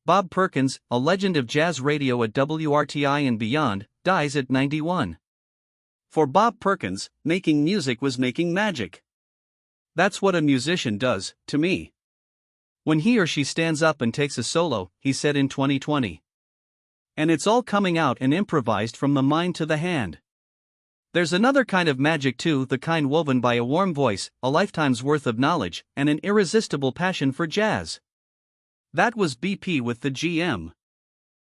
Bob Perkins, a legend of jazz radio at WRTI and beyond, dies at 91. For Bob Perkins, making music was making magic. That's what a musician does, to me. When he or she stands up and takes a solo, he said in 2020. And it's all coming out and improvised from the mind to the hand. There's another kind of magic too, the kind woven by a warm voice, a lifetime's worth of knowledge, and an irresistible passion for jazz. That was BP with the GM.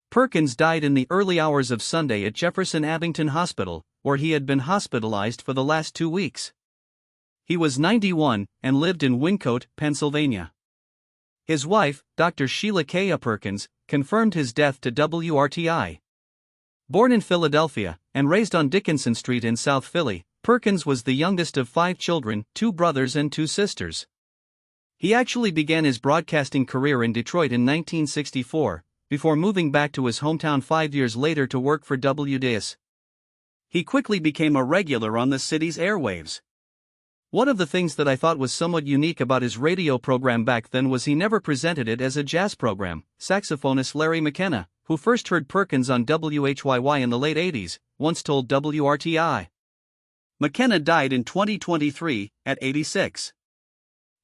Perkins died in the early hours of Sunday at Jefferson Abington Hospital, where he had been hospitalized for the last 2 weeks. He was 91 and lived in Wyncote, Pennsylvania. His wife, Dr. Sheila Kaya Perkins, confirmed his death to WRTI. Born in Philadelphia and raised on Dickinson Street in South Philly, Perkins was the youngest of 5 children, 2 brothers and 2 sisters. He actually began his broadcasting career in Detroit in 1964, before moving back to his hometown 5 years later to work for WRTI. He quickly became a regular on the city's airwaves. One of the things that I thought was somewhat unique about his radio program back then was he never presented it as a jazz program. Saxophonist Larry McKenna, who first heard Perkins on WHYY in the late 80s, once told WRTI. McKenna died in 2023, at 86.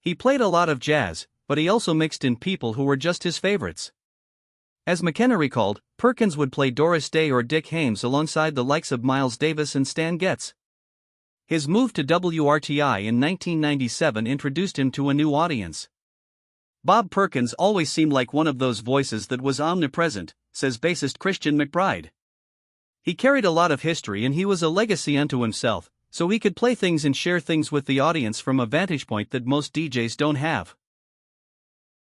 He played a lot of jazz, but he also mixed in people who were just his favorites. As McKenna recalled, Perkins would play Doris Day or Dick Haymes alongside the likes of Miles Davis and Stan Getz. His move to WRTI in 1997 introduced him to a new audience. Bob Perkins always seemed like one of those voices that was omnipresent, says bassist Christian McBride. He carried a lot of history and he was a legacy unto himself, so he could play things and share things with the audience from a vantage point that most DJs don't have.